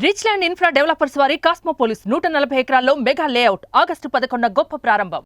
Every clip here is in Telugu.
రిచ్ ల్యాండ్ ఇన్ఫ్రా డెవలపర్స్ వారి కాస్మోపోలిస్ 140 ఎకరాల్లో మెగా లేఅవుట్ ఆగస్టు 11 గొప్ప ప్రారంభం.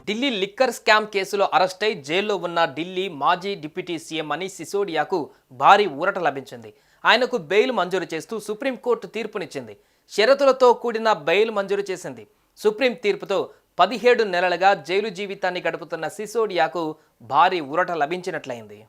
ఢిల్లీ లిక్కర్ స్కామ్ కేసులో అరెస్టై జైల్లో ఉన్న ఢిల్లీ మాజీ డిప్యూటీ సీఎం మనీష్ సిసోడియాకు భారీ ఊరట లభించింది. ఆయనకు బెయిల్ మంజూరు చేస్తూ సుప్రీంకోర్టు తీర్పునిచ్చింది. షరతులతో కూడిన బెయిల్ మంజూరు చేసింది. సుప్రీం తీర్పుతో 17 నెలలుగా జైలు జీవితాన్ని గడుపుతున్న సిసోడియాకు భారీ ఊరట లభించినట్లయింది.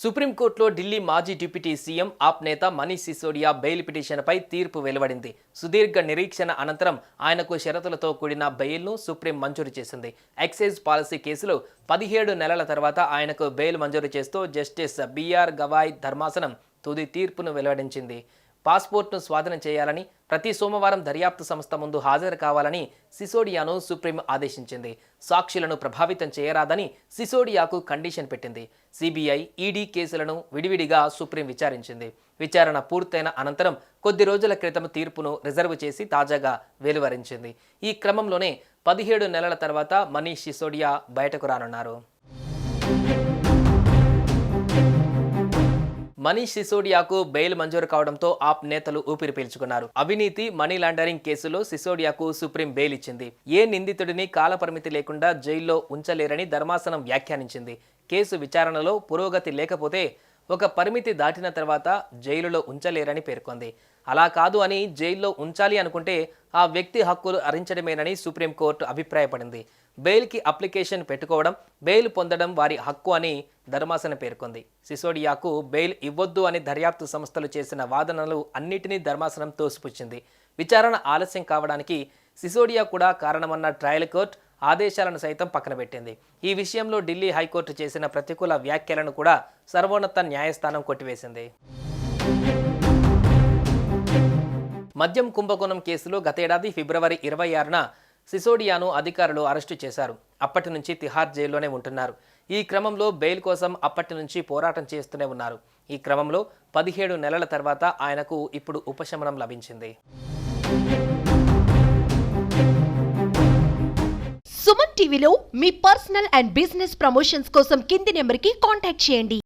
సుప్రీంకోర్టులో ఢిల్లీ మాజీ డిప్యూటీ సీఎం ఆప్ నేత మనీష్ సిసోడియా బెయిల్ పిటిషన్పై తీర్పు వెలువడింది. సుదీర్ఘ నిరీక్షణ అనంతరం ఆయనకు షరతులతో కూడిన బెయిల్ను సుప్రీం మంజూరు చేసింది. ఎక్సైజ్ పాలసీ కేసులో 17 నెలల తర్వాత ఆయనకు బెయిల్ మంజూరు చేస్తూ జస్టిస్ బిఆర్ గవాయ్ ధర్మాసనం తుది తీర్పును వెలువడించింది. పాస్పోర్ట్ను స్వాధీనం చేయాలని, ప్రతి సోమవారం దర్యాప్తు సంస్థ ముందు హాజరు కావాలని సిసోడియాను సుప్రీం ఆదేశించింది. సాక్షులను ప్రభావితం చేయరాదని సిసోడియాకు కండిషన్ పెట్టింది. సిబిఐ, ఈడీ కేసులను విడివిడిగా సుప్రీం విచారించింది. విచారణ పూర్తయిన అనంతరం కొద్ది రోజుల క్రితం తీర్పును రిజర్వ్ చేసి తాజాగా వెలువరించింది. ఈ క్రమంలోనే 17 నెలల తర్వాత మనీష్ సిసోడియా బయటకు రానున్నారు. మనీష్ సిసోడియాకు బెయిల్ మంజూరు కావడంతో ఆప్ నేతలు ఊపిరి పీల్చుకున్నారు. అవినీతి, మనీ లాండరింగ్ కేసులో సిసోడియాకు సుప్రీం బెయిల్ ఇచ్చింది. ఏ నిందితుడిని కాలపరిమితి లేకుండా జైల్లో ఉంచలేరని ధర్మాసనం వ్యాఖ్యానించింది. కేసు విచారణలో పురోగతి లేకపోతే ఒక పరిమితి దాటిన తర్వాత జైలులో ఉంచలేరని పేర్కొంది. అలా కాదు అని జైల్లో ఉంచాలి అనుకుంటే ఆ వ్యక్తి హక్కులు హరించడమేనని సుప్రీంకోర్టు అభిప్రాయపడింది. బెయిల్కి అప్లికేషన్ పెట్టుకోవడం, బెయిల్ పొందడం వారి హక్కు అని ధర్మాసనం పేర్కొంది. సిసోడియాకు బెయిల్ ఇవ్వొద్దు అని దర్యాప్తు సంస్థలు చేసిన వాదనలు అన్నిటినీ ధర్మాసనం తోసిపుచ్చింది. విచారణ ఆలస్యం కావడానికి సిసోడియా కూడా కారణమన్న ట్రయల్ కోర్టు ఆదేశాలను సైతం పక్కన పెట్టింది. ఈ విషయంలో ఢిల్లీ హైకోర్టు చేసిన ప్రతికూల వ్యాఖ్యలను కూడా సర్వోన్నత న్యాయస్థానం కొట్టివేసింది. మద్యం కుంభకోణం కేసులో గతేడాది ఫిబ్రవరి 26న సిసోడియాను అధికారులు అరెస్టు చేశారు. అప్పటి నుంచి తిహార్ జైల్లోనే ఉంటున్నారు. ఈ క్రమంలో బెయిల్ కోసం అప్పటి నుంచి పోరాటం చేస్తూనే ఉన్నారు. ఈ క్రమంలో 17 నెలల తర్వాత ఆయనకు ఇప్పుడు ఉపశమనం లభించింది. సుమన్ టీవీలో మీ పర్సనల్ అండ్ బిజినెస్ ప్రమోషన్స్ కోసం కింది నెంబర్కి కాంటాక్ట్ చేయండి.